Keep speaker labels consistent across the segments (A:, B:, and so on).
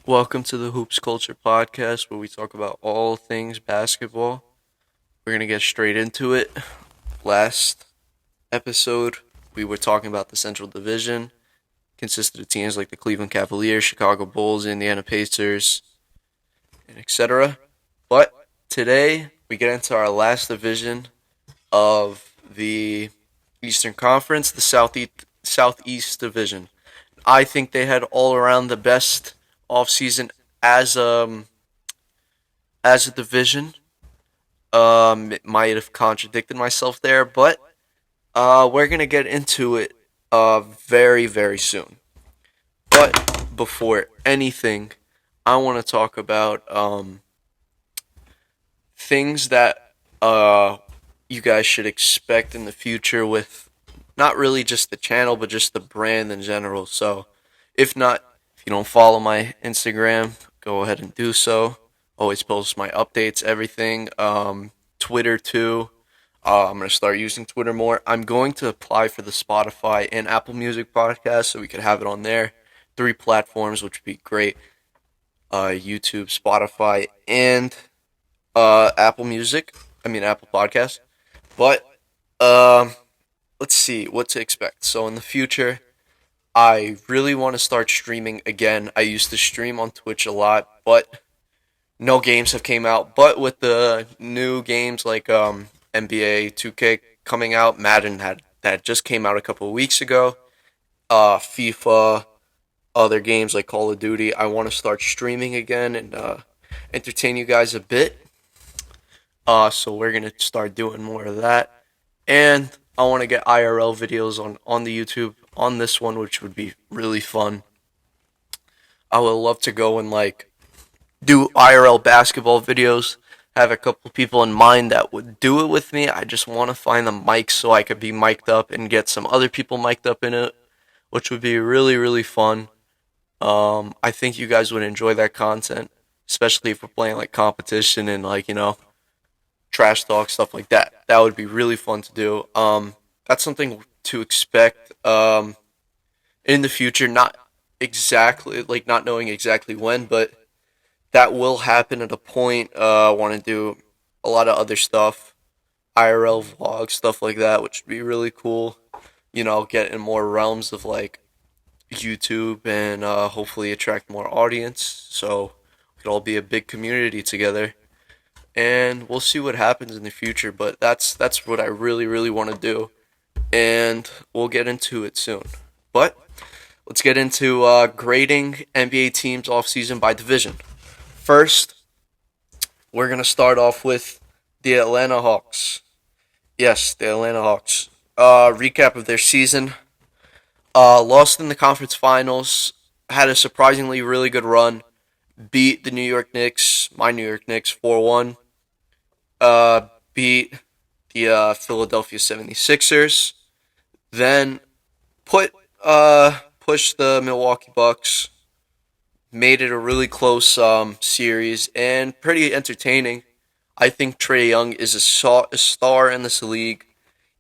A: Welcome to the Hoops Culture Podcast, where we talk about all things basketball. We're going to get straight into it. Last episode, we were talking about the Central Division, consisted of teams like the Cleveland Cavaliers, Chicago Bulls, Indiana Pacers, and etc. But today, we get into our last division of the Eastern Conference, the Southeast Division. I think they had all around the best offseason as as a division. It might have contradicted myself there, but we're gonna get into it very very soon. But before anything, I want to talk about things that you guys should expect in the future with not really just the channel, but just the brand in general. So, if you don't follow my Instagram, go ahead and do so. Always post my updates, everything. Twitter too. I'm gonna start using Twitter more. I'm going to apply for the Spotify and Apple Music podcast, so we could have it on there. 3 platforms, which would be great. YouTube, Spotify, and Apple Music. Apple Podcast. But let's see what to expect. So in the future, I really want to start streaming again. I used to stream on Twitch a lot, but no games have came out. But with the new games like NBA 2K coming out, Madden that just came out a couple of weeks ago, FIFA, other games like Call of Duty, I want to start streaming again and entertain you guys a bit. So we're gonna start doing more of that, and I want to get IRL videos on the YouTube on this one, which would be really fun. I would love to go and do IRL basketball videos. Have a couple people in mind that would do it with me. I just want to find the mics so I could be mic'd up and get some other people mic'd up in it, which would be really really fun. I think you guys would enjoy that content, especially if we're playing like competition and trash talk, stuff like that. That would be really fun to do. That's something to expect in the future. Not exactly, not knowing exactly when, but that will happen at a point. I want to do a lot of other stuff, IRL vlogs, stuff like that, which would be really cool. Get in more realms of YouTube and hopefully attract more audience. So we could all be a big community together, and we'll see what happens in the future. But that's what I really really want to do, and we'll get into it soon. But let's get into grading NBA teams off season by division. First, we're gonna start off with the Atlanta Hawks. Yes, the Atlanta Hawks. Recap of their season. Lost in the conference finals. Had a surprisingly really good run. Beat the New York Knicks, my New York Knicks, 4-1. Beat the Philadelphia 76ers. Then pushed the Milwaukee Bucks. Made it a really close series and pretty entertaining. I think Trae Young is a star in this league.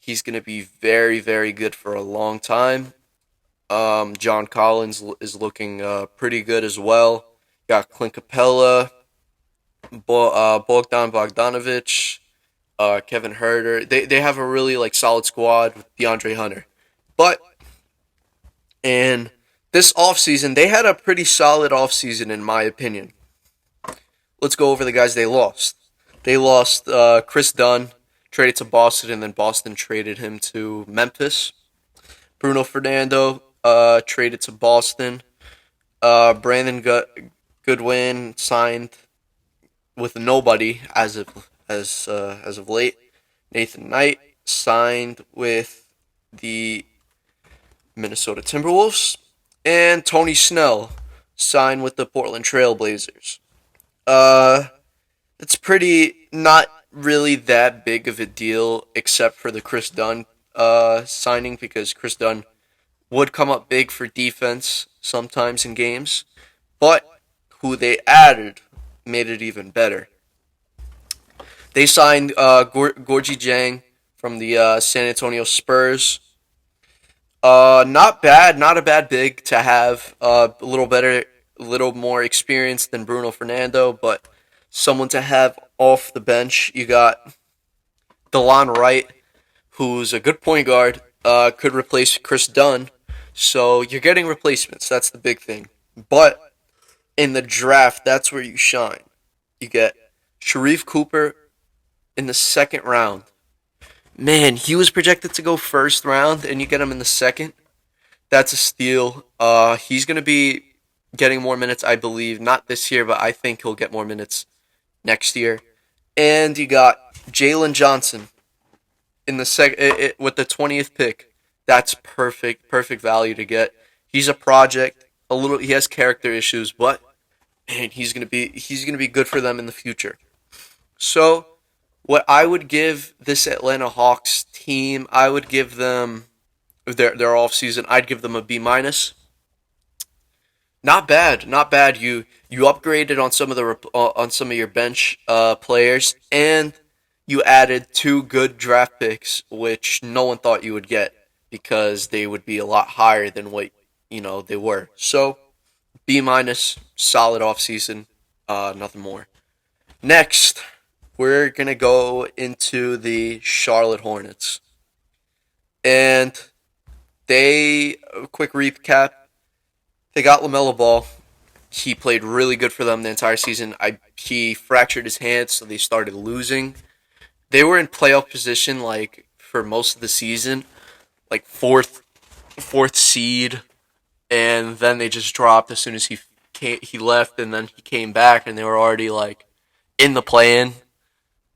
A: He's going to be very, very good for a long time. John Collins is looking pretty good as well. Got Clint Capella, Bogdan Bogdanovic, Kevin Herter. They have a really solid squad with DeAndre Hunter. But in this offseason, they had a pretty solid offseason in my opinion. Let's go over the guys they lost. They lost Chris Dunn, traded to Boston, and then Boston traded him to Memphis. Bruno Fernando traded to Boston. Brandon Goodwin signed with nobody as of late. Nathan Knight signed with the Minnesota Timberwolves, and Tony Snell signed with the Portland Trail Blazers. It's pretty not really that big of a deal, except for the Chris Dunn signing, because Chris Dunn would come up big for defense sometimes in games, but who they added made it even better. They signed Gorgie Jang from the San Antonio Spurs. Not bad, not a bad big to have. A little little more experienced than Bruno Fernando, but someone to have off the bench. You got DeLon Wright, who's a good point guard, could replace Chris Dunn. So you're getting replacements. That's the big thing. But in the draft, that's where you shine. You get Sharif Cooper in the second round. Man, he was projected to go first round, and you get him in the second. That's a steal. He's going to be getting more minutes, I believe. Not this year, but I think he'll get more minutes next year. And you got Jalen Johnson in the with the 20th pick. That's perfect value to get. He's a project. He has character issues, but man, he's gonna be good for them in the future. So, what I would give this Atlanta Hawks team, I would give them their off season. I'd give them a B minus. Not bad. You upgraded on some of your bench players, and you added 2 good draft picks, which no one thought you would get because they would be a lot higher than what they were. So B minus, solid offseason, nothing more. Next, we're gonna go into the Charlotte Hornets, and quick recap. They got LaMelo Ball. He played really good for them the entire season. He fractured his hand, so they started losing. They were in playoff position like for most of the season, like fourth seed, and then they just dropped as soon as he left, and then he came back, and they were already like in the play-in,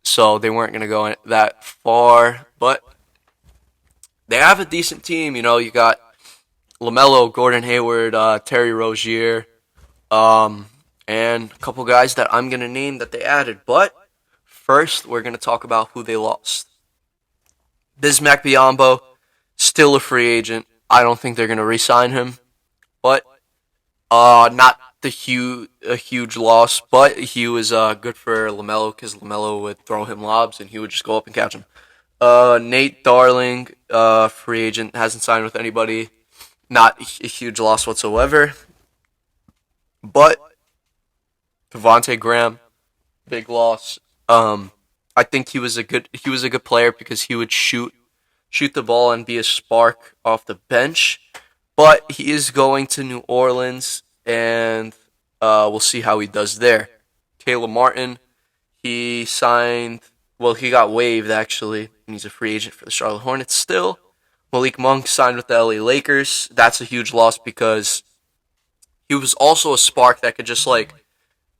A: so they weren't gonna go that far. But they have a decent team. You got LaMelo, Gordon Hayward, Terry Rozier, and a couple guys that I'm gonna name that they added. But first, we're gonna talk about who they lost. Bismack Biyombo, still a free agent. I don't think they're gonna re-sign him, but not a huge loss. But he was good for LaMelo because LaMelo would throw him lobs and he would just go up and catch him. Nate Darling, free agent, hasn't signed with anybody. Not a huge loss whatsoever. But Devontae Graham, big loss. I think he was a good player because he would shoot the ball and be a spark off the bench. But he is going to New Orleans, and we'll see how he does there. Caleb Martin, he got waived actually, and he's a free agent for the Charlotte Hornets still. Malik Monk signed with the LA Lakers. That's a huge loss because he was also a spark that could just like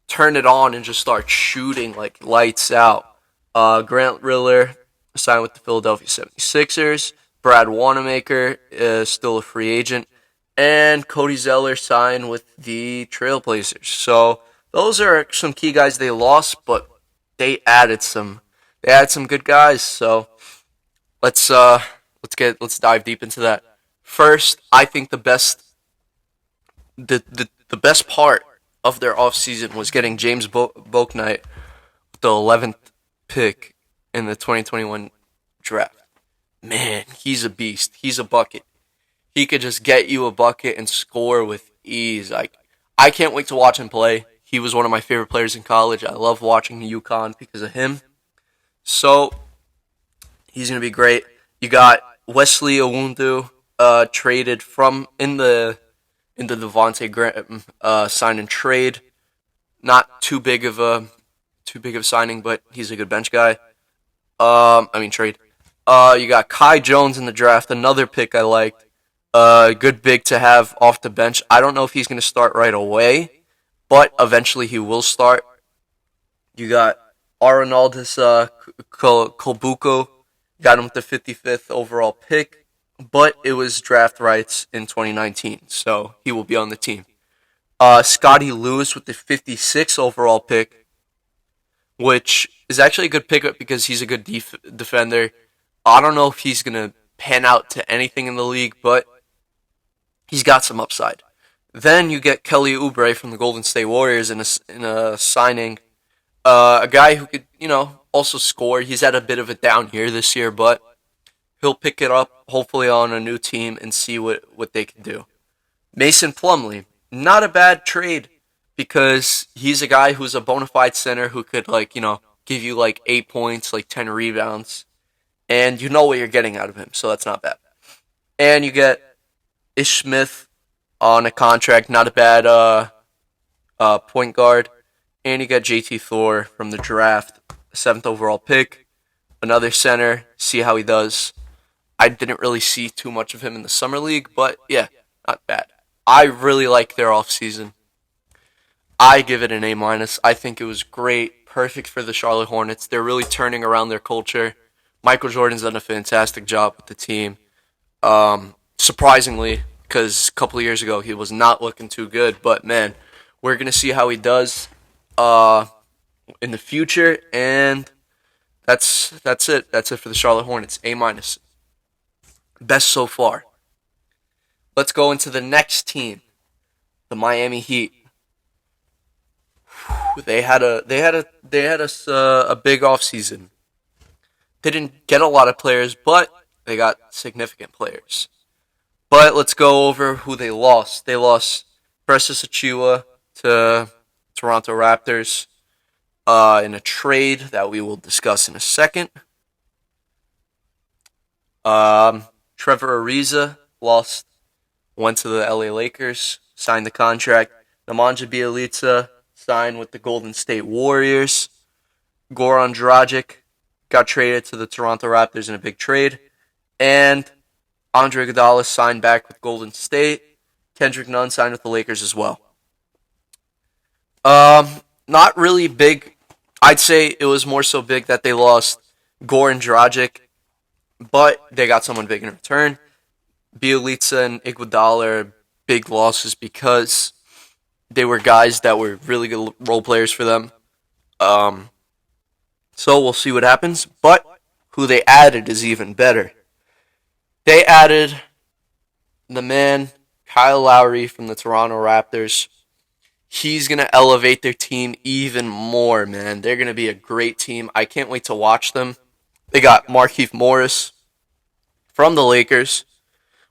A: turn it on and just start shooting like lights out. Grant Riller signed with the Philadelphia 76ers. Brad Wanamaker is still a free agent. And Cody Zeller signed with the Trailblazers. So those are some key guys they lost, but they added some good guys. So let's dive deep into that. First, I think the best part of their offseason was getting James Bouknight, the 11th pick in the 2021 draft. Man, he's a beast. He's a bucket. He could just get you a bucket and score with ease. I can't wait to watch him play. He was one of my favorite players in college. I love watching UConn because of him. So he's gonna be great. You got Wesley Iwundu traded from in the Devontae Graham sign and trade. Not too big of a signing, but he's a good bench guy. Trade. You got Kai Jones in the draft, another pick I liked. Good big to have off the bench. I don't know if he's going to start right away, but eventually he will start. You got Arnaldus Kolbuko. Got him with the 55th overall pick, but it was draft rights in 2019, so he will be on the team. Scotty Lewis with the 56th overall pick, which is actually a good pickup because he's a good defender. I don't know if he's going to pan out to anything in the league, but he's got some upside. Then you get Kelly Oubre from the Golden State Warriors in a signing. A guy who could, also score. He's had a bit of a down year this year, but he'll pick it up, hopefully on a new team, and see what they can do. Mason Plumlee, not a bad trade. because he's a guy who's a bona fide center who could, give you, 8 points, 10 rebounds, and you know what you're getting out of him, so that's not bad. And you get Ish Smith on a contract, not a bad point guard. And you got JT Thor from the draft, 7th overall pick, another center, see how he does. I didn't really see too much of him in the summer league, but yeah, not bad. I really like their offseason. I give it an A minus. I think it was great, perfect for the Charlotte Hornets. They're really turning around their culture. Michael Jordan's done a fantastic job with the team. Surprisingly, because a couple of years ago he was not looking too good, but man, we're gonna see how he does in the future, and that's it. That's it for the Charlotte Hornets. A minus. Best so far. Let's go into the next team, the Miami Heat. They had a big offseason. They didn't get a lot of players, but they got significant players. But let's go over who they lost. They lost Precious Achiuwa to Toronto Raptors in a trade that we will discuss in a second. Trevor Ariza went to the LA Lakers, signed the contract. Nemanja Bjelica signed with the Golden State Warriors. Goran Dragic got traded to the Toronto Raptors in a big trade. And Andre Iguodala signed back with Golden State. Kendrick Nunn signed with the Lakers as well. Not really big. I'd say it was more so big that they lost Goran Dragic, but they got someone big in return. Bjelica and Iguodala are big losses because they were guys that were really good role players for them. So we'll see what happens. But who they added is even better. They added the man, Kyle Lowry from the Toronto Raptors. He's going to elevate their team even more, man. They're going to be a great team. I can't wait to watch them. They got Markieff Morris from the Lakers.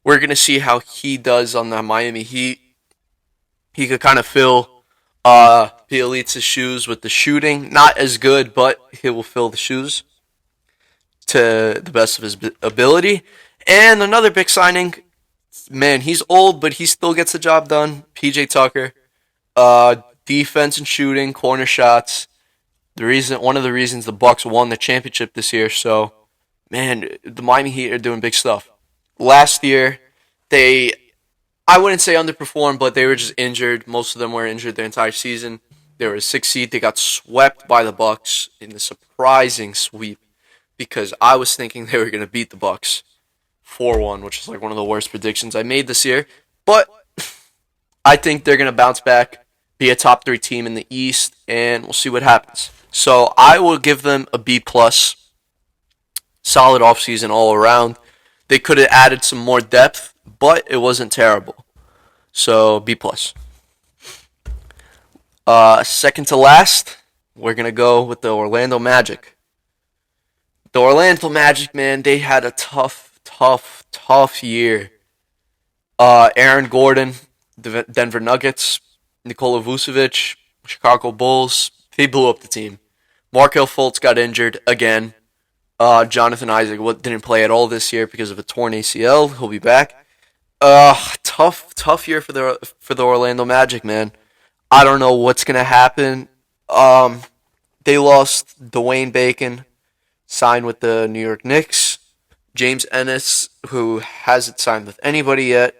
A: We're going to see how he does on the Miami Heat. He could kind of fill Bjelica's shoes with the shooting. Not as good, but he will fill the shoes to the best of his ability. And another big signing, man, he's old, but he still gets the job done. PJ Tucker. Defense and shooting, corner shots. One of the reasons the Bucks won the championship this year. So, man, the Miami Heat are doing big stuff. Last year, I wouldn't say underperformed, but they were just injured. Most of them were injured their entire season. They were a 6th seed. They got swept by the Bucks in the surprising sweep because I was thinking they were going to beat the Bucks 4-1, which is like one of the worst predictions I made this year. But I think they're going to bounce back, be a top 3 team in the East, and we'll see what happens. So I will give them a B+. Solid offseason all around. They could have added some more depth, but it wasn't terrible. So B+. Second to last, we're going to go with the Orlando Magic. The Orlando Magic, man, they had a tough year. Aaron Gordon, the Denver Nuggets, Nikola Vucevic, Chicago Bulls, they blew up the team. Markelle Fultz got injured again. Jonathan Isaac didn't play at all this year because of a torn ACL. He'll be back. Tough year for the Orlando Magic, man. I don't know what's gonna happen. They lost Dwayne Bacon, signed with the New York Knicks. James Ennis, who hasn't signed with anybody yet.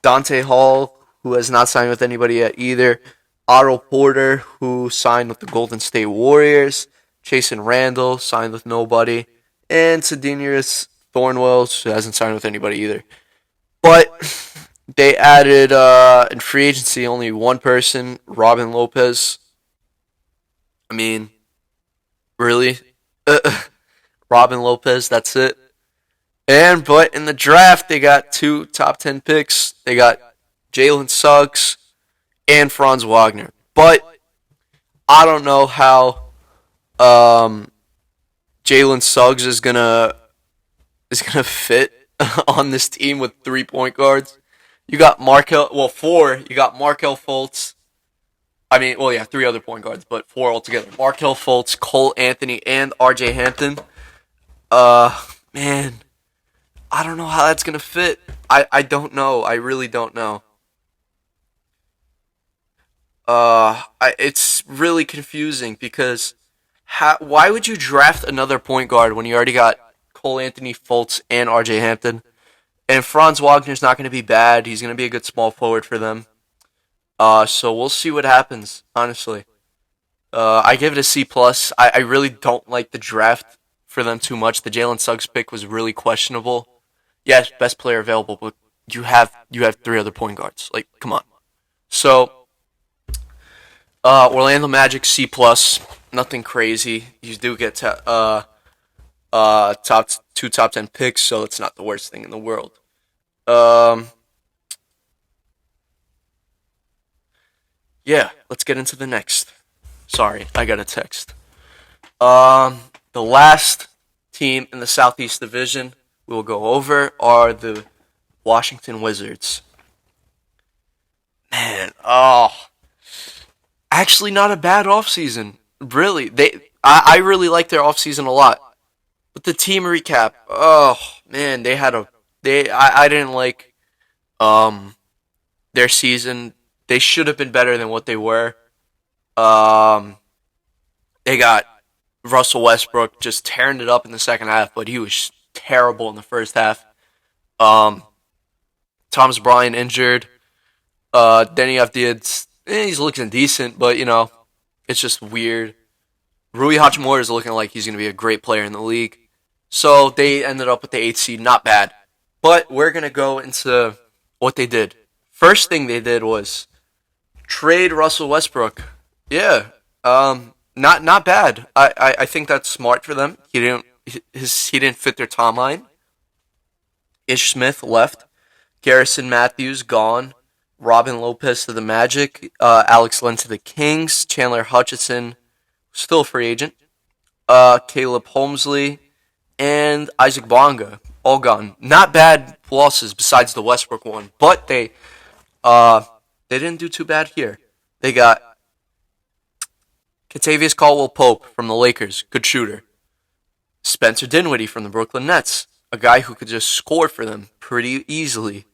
A: Dante Hall, who has not signed with anybody yet either. Otto Porter, who signed with the Golden State Warriors. Jason Randall, signed with nobody. And Sedinius Thornwells, who hasn't signed with anybody either. But they added, in free agency, only one person, Robin Lopez. I mean, really? Robin Lopez, that's it. But in the draft, they got 2 top 10 picks. They got Jalen Suggs and Franz Wagner. But I don't know how Jalen Suggs is gonna fit on this team with 3 point guards. You got 4. You got Markelle Fultz, I mean, well, yeah, three other point guards, but four altogether. Markelle Fultz, Cole Anthony, and R.J. Hampton. Man, I don't know how that's gonna fit. I don't know. I really don't know. It's really confusing because why would you draft another point guard when you already got Cole Anthony, Fultz, and R.J. Hampton? And Franz Wagner's not going to be bad. He's going to be a good small forward for them. So we'll see what happens. Honestly, I give it a C plus. I really don't like the draft for them too much. The Jalen Suggs pick was really questionable. Yes, best player available, but you have three other point guards. Like, come on. So Orlando Magic C plus. Nothing crazy. You do get top two top 10 picks, so it's not the worst thing in the world. Um, yeah, let's get into the next. Sorry, I got a text. The last team in the Southeast Division we will go over are the Washington Wizards. Man, actually not a bad offseason. Really, I really like their offseason a lot. But the team recap, oh man, I didn't like um their season. They should have been better than what they were. Um, they got Russell Westbrook just tearing it up in the second half, but he was terrible in the first half. Um, Thomas Bryant injured. Denny Avdia's he's looking decent, but it's just weird. Rui Hachimura is looking like he's going to be a great player in the league. So they ended up with the 8th seed, not bad. But we're going to go into what they did. First thing they did was trade Russell Westbrook. Yeah, not bad. I think that's smart for them. He didn't fit their timeline. Ish Smith left. Garrison Matthews gone. Robin Lopez to the Magic. Alex Len to the Kings. Chandler Hutchison, still a free agent. Caleb Holmesley and Isaac Bonga, all gone. Not bad losses besides the Westbrook one, but they didn't do too bad here. They got Kentavious Caldwell-Pope from the Lakers, good shooter. Spencer Dinwiddie from the Brooklyn Nets, a guy who could just score for them pretty easily.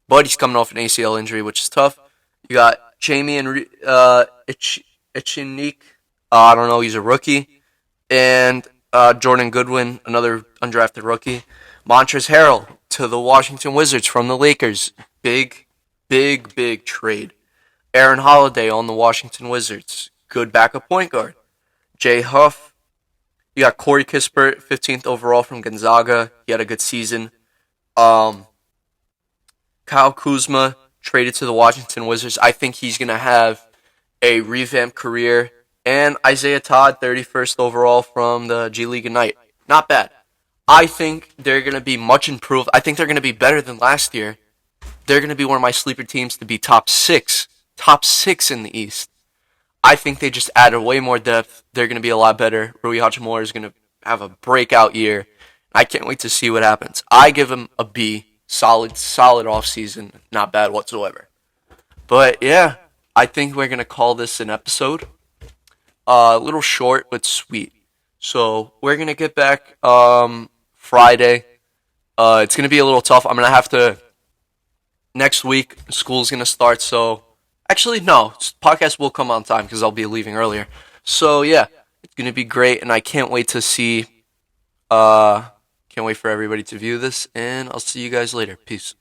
A: But he's coming off an ACL injury, which is tough. You got Jamie and Ichinik. I don't know, he's a rookie. And Jordan Goodwin, another undrafted rookie. Montrezl Harrell to the Washington Wizards from the Lakers. Big trade. Aaron Holiday on the Washington Wizards. Good backup point guard. Jay Huff. You got Corey Kispert, 15th overall from Gonzaga. He had a good season. Kyle Kuzma traded to the Washington Wizards. I think he's going to have a revamped career. And Isaiah Todd, 31st overall from the G League Ignite. Not bad. I think they're going to be much improved. I think they're going to be better than last year. They're going to be one of my sleeper teams to be top six in the East. I think they just added way more depth. They're going to be a lot better. Rui Hachimura is going to have a breakout year. I can't wait to see what happens. I give him a B. Solid offseason. Not bad whatsoever. But yeah, I think we're going to call this an episode. A little short, but sweet. So we're going to get back Friday. It's going to be a little tough. I'm going to have to... Next week, school's going to start, so... Actually, no. Podcast will come on time because I'll be leaving earlier. So, yeah. It's going to be great, and I can't wait to see... can't wait for everybody to view this, and I'll see you guys later. Peace.